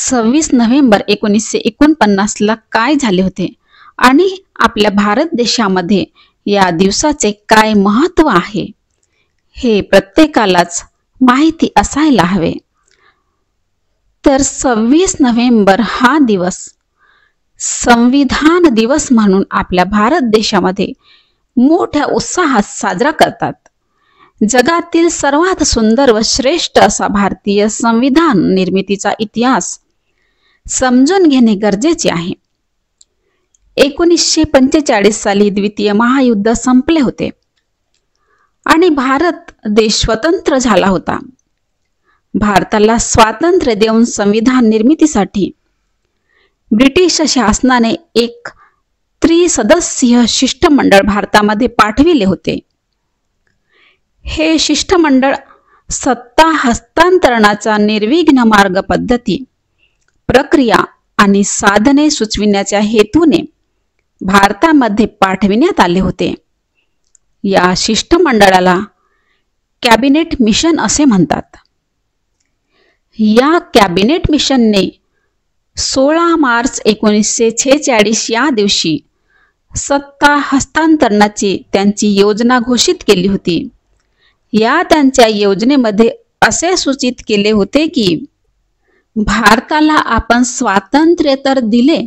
26 November 1949 ला काय झाले होते आणि आपल्या भारत देशामध्ये या दिवसाचे काय महत्त्व आहे हे प्रत्येकालाच माहिती असायला हवे। तर 26 नोव्हेंबर हा दिवस संविधान दिवस म्हणून आपल्या भारत देशामध्ये मोठ्या उत्साहात साजरा करतात। जगातील सर्वात सुंदर व श्रेष्ठ असा भारतीय संविधान निर्मितीचा इतिहास समजून घेणे गरजेचे आहे। 1945 साली द्वितीय महायुद्ध संपले होते आणि भारत देश स्वतंत्र झाला होता। भारताला स्वातंत्र्य देऊन संविधान निर्मितीसाठी ब्रिटिश शासनाने एक त्रिसदस्यीय शिष्टमंडळ भारतामध्ये पाठविले होते। हे शिष्टमंडळ सत्ता हस्तांतरणाचा निर्विघ्न मार्ग पद्धती, प्रक्रिया आणि साधने सुचविण्याच्या हेतूने भारतामध्ये पाठविण्यात आले होते। या शिष्टमंडळाला कॅबिनेट मिशन असे म्हणतात। या कॅबिनेट मिशनने 16 मार्च 1946 या दिवशी सत्ता हस्तांतरणाची त्यांची योजना घोषित केली होती। या त्यांच्या योजनेमध्ये असे सूचित केले होते की भारताला आपण स्वातंत्र्य तर दिले,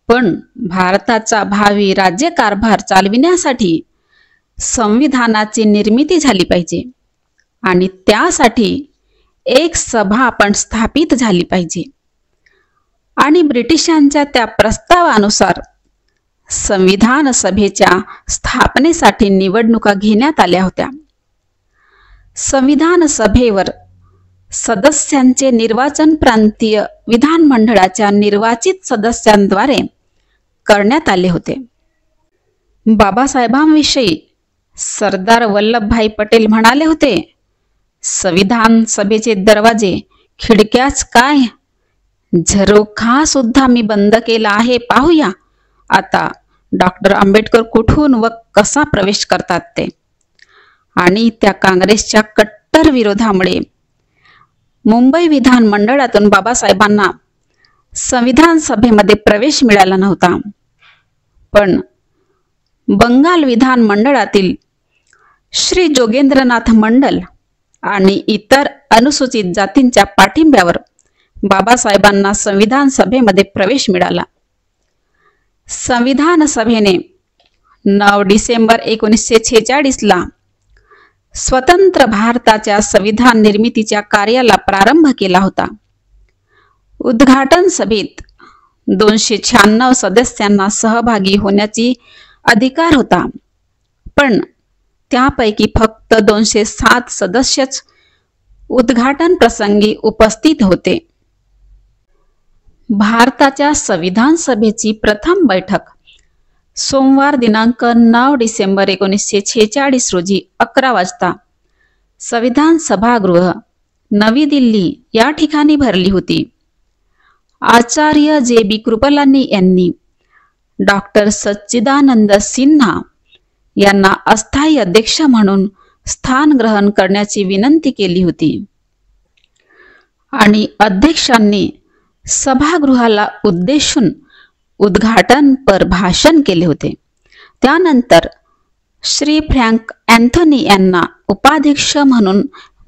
पण भारताचा भावी राज्यकारभार चालविण्यासाठी संविधानाची निर्मिती झाली पाहिजे आणि त्यासाठी एक सभा पण स्थापित झाली पाहिजे। आणि ब्रिटिशांच्या त्या प्रस्तावानुसार संविधान सभेच्या स्थापनेसाठी निवडणुका घेण्यात आल्या होत्या। संविधान सभेवर सदस्यांचे निर्वाचन प्रांतीय विधानमंडळाच्या निर्वाचित सदस्यांद्वारे करण्यात आले होते। बाबासाहेबांविषयी सरदार वल्लभभाई पटेल म्हणाले होते, संविधान सभेचे दरवाजे खिडक्याच काय, झरोखा सुद्धा मी बंद केला आहे, पाहूया आता डॉक्टर आंबेडकर कुठून व कसा प्रवेश करतात ते। आणि त्या काँग्रेसच्या कट्टर विरोधामुळे मुंबई विधान मंडळातून बाबासाहेबांना संविधान सभेमध्ये प्रवेश मिळाला नव्हता, पण बंगाल विधान मंडळातील श्री जोगेंद्रनाथ मंडल आणि इतर अनुसूचित जातींच्या पाठिंब्यावर बाबासाहेबांना संविधान सभेमध्ये प्रवेश मिळाला। संविधान सभेने 9 डिसेंबर 1946 ला स्वतंत्र भारताच्या संविधान निर्मितीच्या कार्याला प्रारंभ केला होता। उद्घाटन सभेत 296 सदस्यांना सहभागी होण्याची अधिकार होता, पण त्यापैकी फक्त 207 सदस्यच उद्घाटन प्रसंगी उपस्थित होते। भारताच्या संविधान सभेची प्रथम बैठक सोमवार दिनांक 9 डिसेंबर 1946 रोजी 11 वाजता संविधान सभागृह नवी दिल्ली या ठिकाणी भरली होती। आचार्य जे.बी. कृपलानी यांनी डॉक्टर सच्चिदानंद सिन्हा यांना अस्थायी अध्यक्ष म्हणून स्थान ग्रहण करण्याची विनंती केली होती आणि अध्यक्षांनी सभागृहाला उद्देशून उद्घाटनपर भाषण केले होते। त्यानंतर श्री फ्रँक अँथोनी यांना उपाध्यक्ष म्हणून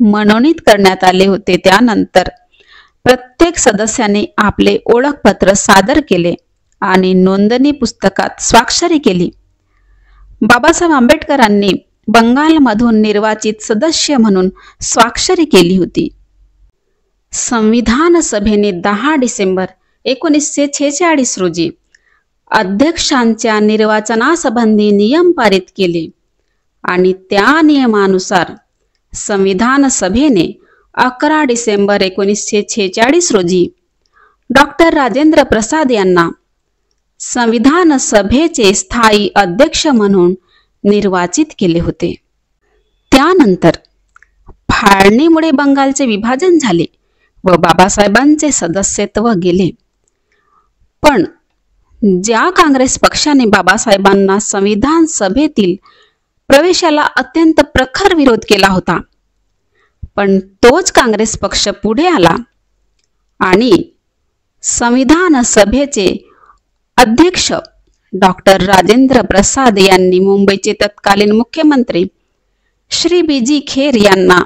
मनोनीत करण्यात आले होते। त्यानंतर प्रत्येक सदस्याने आपले ओळखपत्र सादर केले आणि नोंदणी पुस्तकात स्वाक्षरी केली। बाबासाहेब आंबेडकरांनी बंगालमधून निर्वाचित सदस्य म्हणून स्वाक्षरी केली होती। संविधान सभेने 10 डिसेंबर 1946 रोजी अध्यक्षांच्या निर्वाचनासंबंधी नियम पारित केले आणि त्या नियमानुसार संविधान सभेने 11 डिसेंबर 1946 रोजी डॉक्टर राजेंद्र प्रसाद यांना संविधान सभेचे स्थायी अध्यक्ष म्हणून निर्वाचित केले होते। त्यानंतर फाळणीमुळे बंगालचे विभाजन झाले व बाबासाहेबांचे सदस्यत्व गेले, पण ज्या काँग्रेस पक्षाने बाबासाहेबांना संविधान सभेतील प्रवेशाला अत्यंत प्रखर विरोध केला होता, पण तोच काँग्रेस पक्ष पुढे आला आणि संविधान सभेचे अध्यक्ष डॉक्टर राजेंद्र प्रसाद यांनी मुंबईचे तत्कालीन मुख्यमंत्री श्री बी.जी. खेर यांना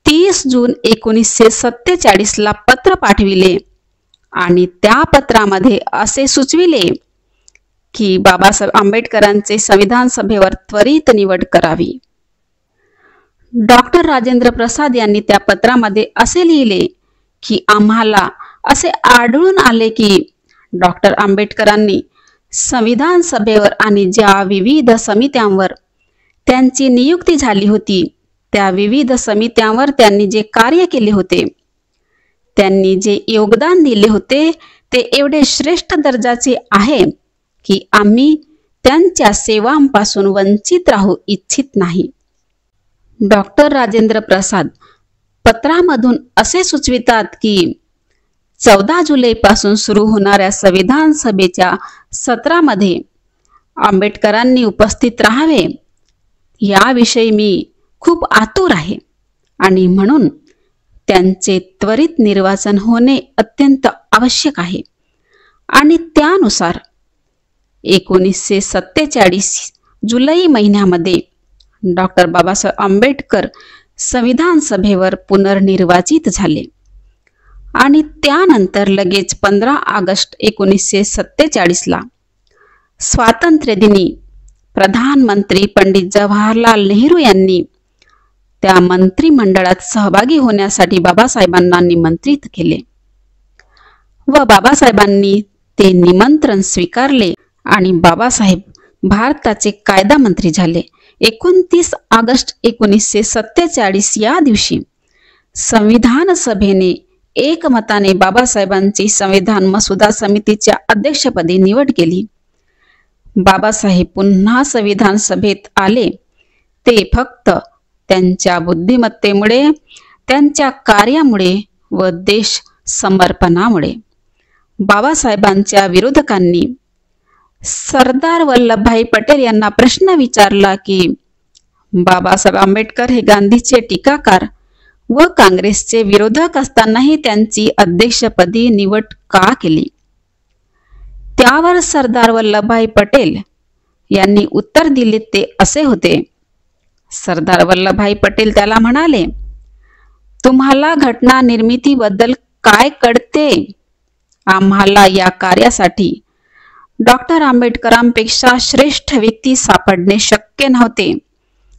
30 जून 1947 ला पत्र पाठविले आणि त्या पत्रामध्ये असे सुचविले की बाबासाहेब आंबेडकरांचे संविधान सभेवर त्वरित निवड करावी. डॉक्टर राजेंद्र प्रसाद यांनी त्या पत्रामध्ये असे लिहिले की आम्हाला असे आढळून आले की डॉक्टर आंबेडकरांनी संविधान सभेवर आणि ज्या विविध समित्यांवर त्यांची नियुक्ती झाली होती त्या विविध समित्यांवर त्यांनी जे कार्य केले होते, त्यांनी जे योगदान दिले होते ते एवढे श्रेष्ठ दर्जाचे आहे की आम्ही त्यांच्या सेवांपासून वंचित राहू इच्छित नाही. डॉक्टर राजेंद्र प्रसाद पत्रामधून असे सुचवितात की 14 जुलैपासून सुरू होणाऱ्या संविधान सभेच्या सत्रामध्ये आंबेडकरांनी उपस्थित राहावे याविषयी मी खूप आतुर आहे आणि म्हणून त्यांचे त्वरित निर्वाचन होणे अत्यंत आवश्यक आहे. आणि त्यानुसार 1947 जुलै महिन्यामध्ये डॉक्टर बाबासाहेब आंबेडकर संविधान सभेवर पुनर्निर्वाचित झाले आणि त्यानंतर लगेच 15 ऑगस्ट 1947 ला स्वातंत्र्य दिनी प्रधानमंत्री पंडित जवाहरलाल नेहरू यांनी त्या मंत्रिमंडळात सहभागी होण्यासाठी बाबासाहेबांना निमंत्रित केले व बाबासाहेबांनी ते निमंत्रण स्वीकारले आणि बाबासाहेब भारताचे कायदा मंत्री झाले. 29 ऑगस्ट 1947 या दिवशी संविधान सभेने एकमताने बाबासाहेबांची संविधान मसुदा समितीच्या अध्यक्षपदी निवड केली. बाबासाहेब पुन्हा संविधान सभेत आले ते फक्त त्यांच्या बुद्धिमत्तेमुळे, त्यांच्या कार्यामुळे व देश समर्पणामुळे. बाबासाहेबांच्या विरोधकांनी सरदार वल्लभभाई पटेल यांना प्रश्न विचारला की बाबासाहेब आंबेडकर हे गांधीचे टीकाकार व काँग्रेसचे विरोधक असतानाही त्यांची अध्यक्षपदी निवड का केली. त्यावर सरदार वल्लभभाई पटेल यांनी उत्तर दिले ते असे होते. सरदार वल्लभभाई पटेल त्याला म्हणाले, तुम्हाला घटना निर्मितीबद्दल काय कळते? आम्हाला या कार्यासाठी डॉक्टर आंबेडकरांपेक्षा श्रेष्ठ व्यक्ती सापडणे शक्य नव्हते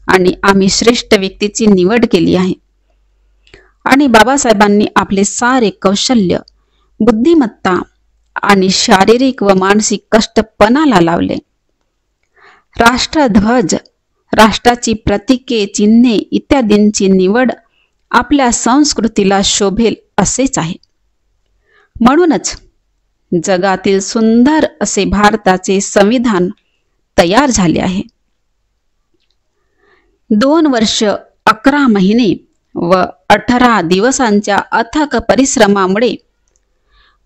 आणि आम्ही श्रेष्ठ व्यक्तीची निवड केली आहे. आणि बाबासाहेबांनी आपले सारे कौशल्य, बुद्धिमत्ता आणि शारीरिक व मानसिक कष्ट पणाला लावले. राष्ट्रध्वज, राष्ट्राची प्रतीके, चिन्हे इत्यादींची निवड आपल्या संस्कृतीला शोभेल असेच आहे. म्हणूनच जगातील सुंदर असे भारताचे संविधान तयार झाले आहे. 2 वर्ष 11 महिने व 18 दिवसांच्या अथक परिश्रमामुळे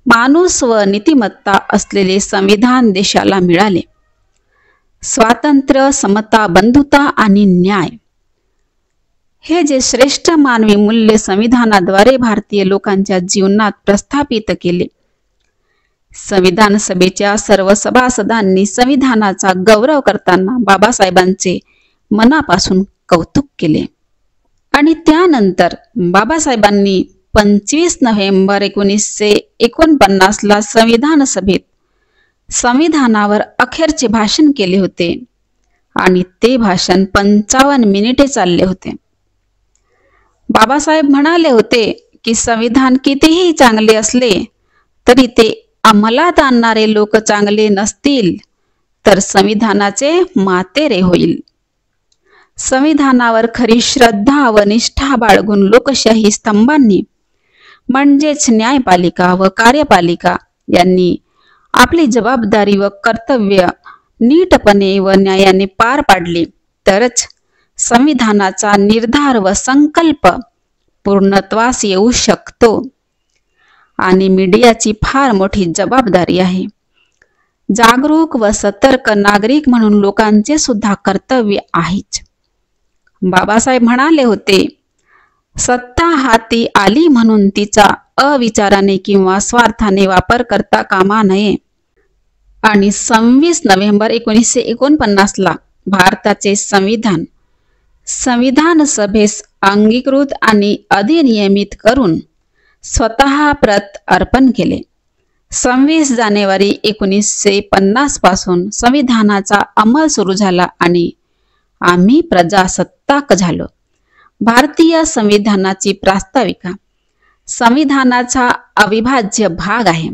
माणूस व नीतिमत्ता असलेले संविधान देशाला मिळाले. स्वातंत्र्य, समता, बंधुता आणि न्याय हे जे श्रेष्ठ मानवी मूल्य संविधानाद्वारे भारतीय लोकांच्या जीवनात प्रस्थापित केले. संविधान सभेच्या सर्व सभासदांनी संविधानाचा गौरव करताना बाबासाहेबांचे मनापासून कौतुक केले. आणि त्यानंतर बाबासाहेबांनी 25 नोव्हेंबर 1949 ला संविधान सभेत संविधानावर अखेरचे भाषण केले होते आणि ते भाषण 55 मिनिटे चालले होते. बाबासाहेब म्हणाले होते की संविधान कितीही चांगले असले तरी ते अंमलात आणणारे लोक चांगले नसतील तर संविधानाचे मातेरे होईल. संविधानावर खरी श्रद्धा व निष्ठा बाळगून लोकशाही स्तंभांनी म्हणजेच न्यायपालिका व कार्यपालिका यांनी आपली जबाबदारी व कर्तव्य नीटपणे व न्यायाने पार पाडली तरच संविधानाचा निर्धार व संकल्प पूर्णत्वास येऊ शकतो. आणि मीडियाची फार मोठी जबाबदारी आहे. जागरूक व सतर्क नागरिक म्हणून लोकांचे सुद्धा कर्तव्य आहेच. बाबासाहेब म्हणाले होते, सत्ता हाती आली म्हणून तिचा अविचाराने किंवा स्वार्थाने वापर करता कामा नये. आणि 26 नोव्हेंबर 1949ला भारताचे संविधान संविधान सभेस अंगीकृत आणि अधिनियमित करून स्वतः प्रत अर्पण केले. 26 जानेवारी 1950 पासून संविधानाचा अंमल सुरू झाला आणि आम्ही प्रजासत्ताक झालो. भारतीय संविधानाची प्रास्ताविका संविधानाचा अविभाज्य भाग आहे.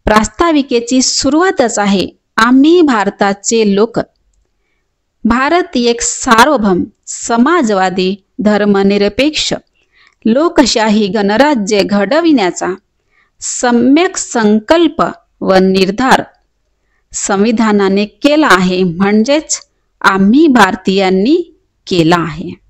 प्रास्ताविकेची सुरुवातच आहे आम्ही भारताचे लोक. भारत एक सार्वभौम समाजवादी धर्मनिरपेक्ष लोकशाही गणराज्य घडविण्याचा सम्यक संकल्प व निर्धार संविधानाने केला आहे, म्हणजेच आम्ही भारतीयांनी केला आहे.